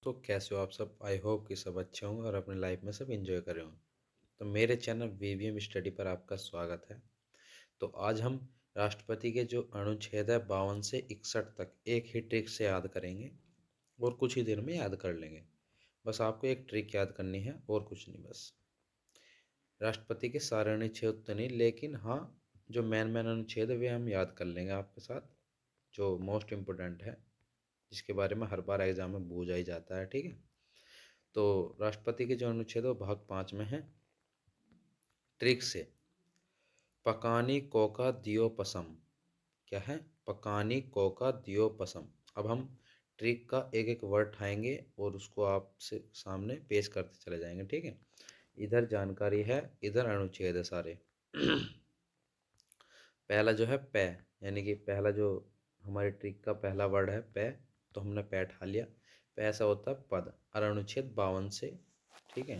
तो कैसे हो आप सब। आई होप कि सब अच्छे होंगे और अपनी लाइफ में सब एंजॉय कर रहे हों। तो मेरे चैनल वीवीएम स्टडी पर आपका स्वागत है। तो आज हम राष्ट्रपति के जो अनुच्छेद है 52 से 61 तक एक ही ट्रिक से याद करेंगे और कुछ ही देर में याद कर लेंगे। बस आपको एक ट्रिक याद करनी है और कुछ नहीं। बस राष्ट्रपति के सारे अनुच्छेद तो नहीं, लेकिन हाँ, जो मेन मेन अनुच्छेद है वे हम याद कर लेंगे आपके साथ, जो मोस्ट इम्पोर्टेंट है, जिसके बारे में हर बार एग्जाम में पूछा ही जाता है। ठीक है। तो राष्ट्रपति के जो अनुच्छेद है वो भाग 5 में है। ट्रिक से पकानी कोका दियो पसम। क्या है? पकानी कोका दियो पसम। अब हम ट्रिक का एक एक वर्ड उठाएंगे और उसको आपसे सामने पेश करते चले जाएंगे। ठीक है। इधर जानकारी है, इधर अनुच्छेद है सारे। पहला जो है पै, यानी कि पहला जो हमारी ट्रिक का पहला वर्ड है पै, तो हमने पै उठा लिया। पै ऐसा होता है पद। और अनुच्छेद 52 से, ठीक है,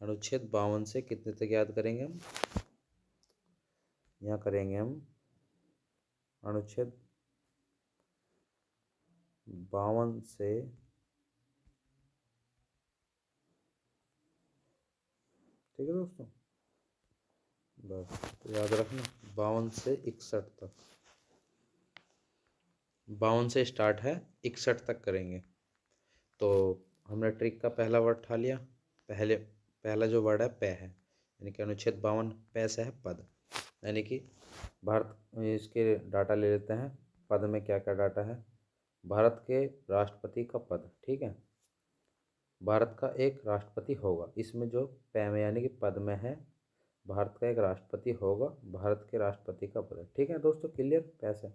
अनुच्छेद 52 से कितने तक याद करेंगे हम? यहाँ करेंगे हम अनुच्छेद 52 से, ठीक है दोस्तों, बस तो याद रखना 52 से 61 तक। 52 से स्टार्ट है, 61 तक करेंगे। तो हमने ट्रिक का पहला वर्ड उठा लिया। पहला जो वर्ड है पै है, यानी कि अनुच्छेद 52 पै से है पद, यानी कि भारत, इसके डाटा ले लेते हैं। पद में क्या क्या डाटा है? भारत के राष्ट्रपति का पद। ठीक है। भारत का एक राष्ट्रपति होगा, इसमें जो पै में यानी कि पद में है, भारत का एक राष्ट्रपति होगा, भारत के राष्ट्रपति का पद है। ठीक है दोस्तों, क्लियर? पैसे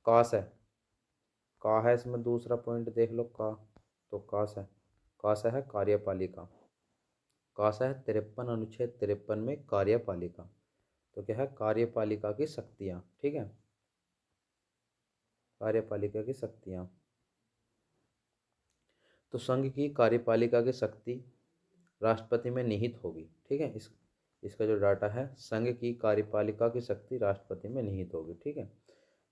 कास है, का है इसमें दूसरा पॉइंट देख लो, का, तो कास है, कास है कार्यपालिका। कास है 53, अनुच्छेद 53 में कार्यपालिका। तो क्या है? कार्यपालिका की शक्तियाँ। ठीक है, कार्यपालिका की शक्तियाँ। तो संघ की कार्यपालिका की शक्ति राष्ट्रपति में निहित होगी। ठीक है। इसका जो डाटा है, संघ की कार्यपालिका की शक्ति राष्ट्रपति में निहित होगी। ठीक है।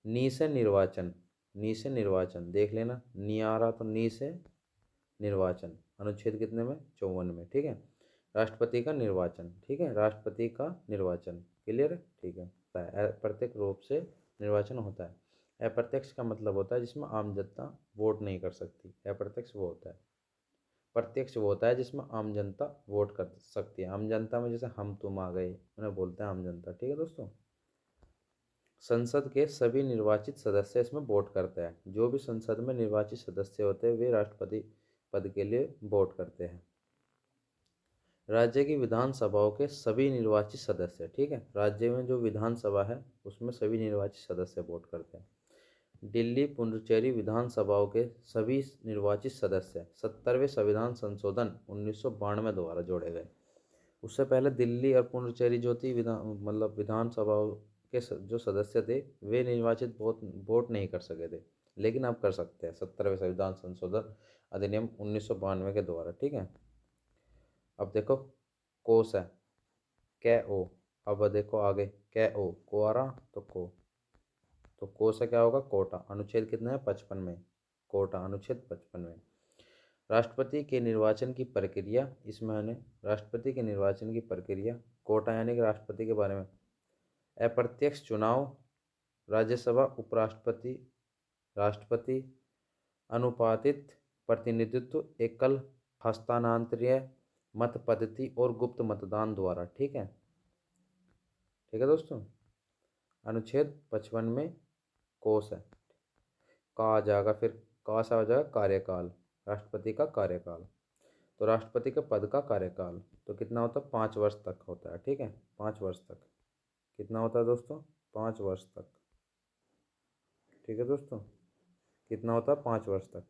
नी से निर्वाचन, नी से निर्वाचन देख लेना, नी आ रहा तो नी से निर्वाचन, अनुच्छेद कितने में? 54 में। ठीक है। राष्ट्रपति का निर्वाचन। ठीक है, राष्ट्रपति का निर्वाचन, क्लियर है? ठीक है। अप्रत्यक्ष रूप से निर्वाचन होता है। अप्रत्यक्ष का मतलब होता है जिसमें आम जनता वोट नहीं कर सकती। अप्रत्यक्ष वो होता है। प्रत्यक्ष वो होता है जिसमें आम जनता वोट कर सकती है। आम जनता में जैसे हम तुम आ गए, उन्हें बोलते हैं आम जनता। ठीक है दोस्तों। संसद के सभी निर्वाचित सदस्य इसमें वोट करते हैं। जो भी संसद में निर्वाचित सदस्य होते हैं वे राष्ट्रपति पद के लिए वोट करते हैं। राज्य की विधानसभाओं के सभी निर्वाचित सदस्य, ठीक है, राज्य में जो विधानसभा है उसमें सभी निर्वाचित सदस्य वोट करते हैं। दिल्ली पुडुचेरी विधानसभाओं के सभी निर्वाचित सदस्य 70वें संविधान संशोधन 1992 द्वारा जोड़े गए। उससे पहले दिल्ली और पुडुचेरी जो थी मतलब विधानसभाओं के जो सदस्य थे वे निर्वाचित वोट नहीं कर सके थे, लेकिन अब कर सकते हैं 70वें संविधान संशोधन अधिनियम 1992 के द्वारा। ठीक है। अब देखो कोस है, कै ओ। अब देखो आगे, कै ओ, को आ रहा तो को से क्या होगा? कोटा। अनुच्छेद कितने हैं? 55 में। कोटा अनुच्छेद 55 में। राष्ट्रपति के निर्वाचन की प्रक्रिया, इसमें है राष्ट्रपति के निर्वाचन की प्रक्रिया। कोटा यानी कि राष्ट्रपति के बारे में, अप्रत्यक्ष चुनाव, राज्यसभा, उपराष्ट्रपति, राष्ट्रपति, अनुपातित प्रतिनिधित्व, एकल हस्तांतरणीय मत पद्धति और गुप्त मतदान द्वारा। ठीक है। ठीक है दोस्तों। अनुच्छेद 55 में कोस है, का आ जाएगा, फिर का सा हो जाएगा कार्यकाल, राष्ट्रपति का कार्यकाल। तो राष्ट्रपति के पद का कार्यकाल तो कितना होता है? 5 वर्ष तक होता है। ठीक है, 5 वर्ष तक। कितना होता है दोस्तों? 5 वर्ष तक। ठीक है दोस्तों, कितना होता है? 5 वर्ष तक।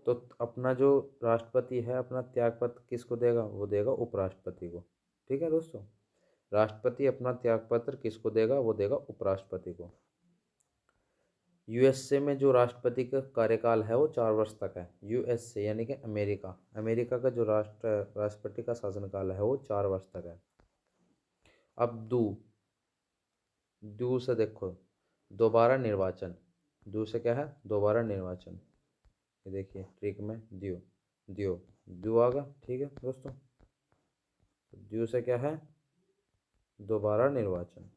तो अपना जो राष्ट्रपति है अपना त्यागपत्र किसको देगा? वो देगा उपराष्ट्रपति को। ठीक है दोस्तों, राष्ट्रपति अपना त्यागपत्र किसको देगा? वो देगा उपराष्ट्रपति को। यूएसए में जो राष्ट्रपति का कार्यकाल है वो 4 वर्ष तक है। यूएसए यानी कि अमेरिका, अमेरिका का जो राष्ट्रपति का शासनकाल है वो 4 वर्ष तक है। अब दू से देखो, दोबारा निर्वाचन। दू से क्या है? दोबारा निर्वाचन, ये देखिए ट्रिक में द्यो द्यो द्यो आ गया। ठीक है दोस्तों, द्यो से क्या है, दोबारा निर्वाचन।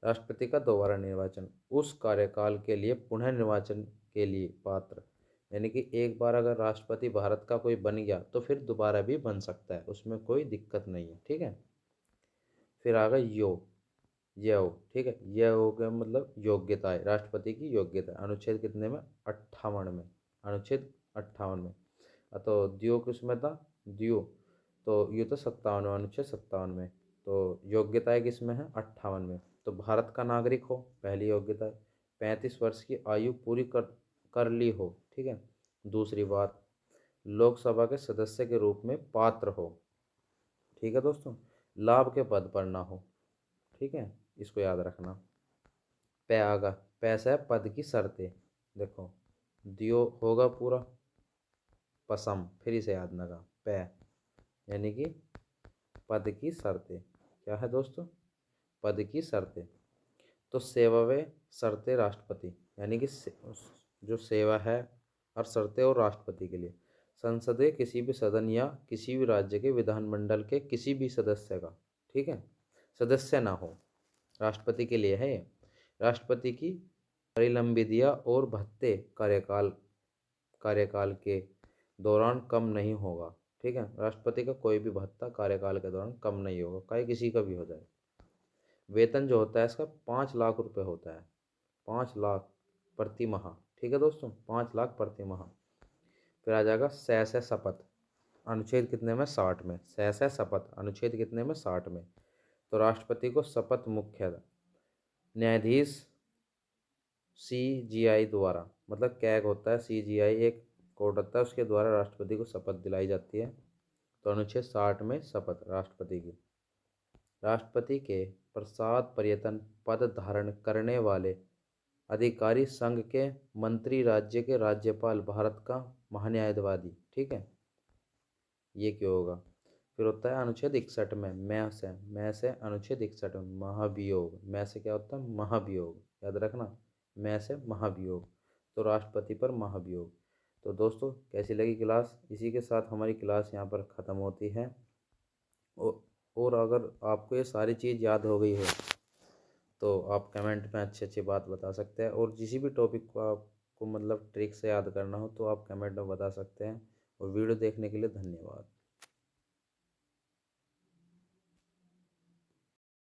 राष्ट्रपति का दोबारा निर्वाचन, उस कार्यकाल के लिए पुनः निर्वाचन के लिए पात्र, यानी कि एक बार अगर राष्ट्रपति भारत का कोई बन गया तो फिर दोबारा भी बन सकता है, उसमें कोई दिक्कत नहीं है। ठीक है, फिर आ गया यो यो। ठीक है, यह हो गया मतलब योग्यता है, राष्ट्रपति की योग्यता। अनुच्छेद कितने में, 58 में, अनुच्छेद 58 में। तो द्यो किसमें था, द्यो तो ये तो 57 में, अनुच्छेद 57 में। तो योग्यताएं किसमें है, 58 में। तो भारत का नागरिक हो, पहली योग्यता है। 35 वर्ष की आयु पूरी कर ली हो। ठीक है, दूसरी बात, लोकसभा के सदस्य के रूप में पात्र हो। ठीक है दोस्तों, लाभ के पद पर ना हो। ठीक है, इसको याद रखना। पे आगा, पैसा है पद की शर्तें। देखो दियो होगा पूरा, पसम फिर से याद लगा, पे यानी कि पद की शर्तें। क्या है दोस्तों, पद की शर्तें। तो सेवा व शर्तें राष्ट्रपति, यानी कि जो सेवा है और शर्तें और राष्ट्रपति के लिए। संसदीय किसी भी सदन या किसी भी राज्य के विधानमंडल के किसी भी सदस्य का, ठीक है, सदस्य ना हो, राष्ट्रपति के लिए है। राष्ट्रपति की परिलंबितियाँ और भत्ते कार्यकाल कार्यकाल के दौरान कम नहीं होगा। ठीक है, राष्ट्रपति का कोई भी भत्ता कार्यकाल के दौरान कम नहीं होगा, चाहे किसी का भी हो जाए। वेतन जो होता है इसका 5 लाख रुपए होता है, 5 लाख प्रति माह। ठीक है दोस्तों, 5 लाख प्रति माह। फिर आ जाएगा सह शपथ, अनुच्छेद कितने में, 60 में। सह शपथ अनुच्छेद कितने में, 60 में। तो राष्ट्रपति को शपथ मुख्य न्यायाधीश CGI द्वारा, मतलब कैग होता है, CGI एक कोर्ट होता है, उसके द्वारा राष्ट्रपति को शपथ दिलाई जाती है। तो अनुच्छेद 60 में शपथ राष्ट्रपति की। राष्ट्रपति के प्रसाद पर्यटन पद धारण करने वाले अधिकारी संघ के मंत्री, राज्य के राज्यपाल, भारत का महान्यायवादी। ठीक है, ये क्यों होगा। फिर होता है अनुच्छेद 61 में, मैं से अनुच्छेद 61 में महाभियोग, मैं से क्या होता है, महाभियोग, याद रखना, मैं से महाभियोग। तो राष्ट्रपति पर महाभियोग। तो दोस्तों कैसी लगी क्लास, इसी के साथ हमारी क्लास यहाँ पर ख़त्म होती है। और अगर आपको ये सारी चीज़ याद हो गई है तो आप कमेंट में अच्छी अच्छी बात बता सकते हैं, और किसी भी टॉपिक को आपको मतलब ट्रिक से याद करना हो तो आप कमेंट में बता सकते हैं। और वीडियो देखने के लिए धन्यवाद।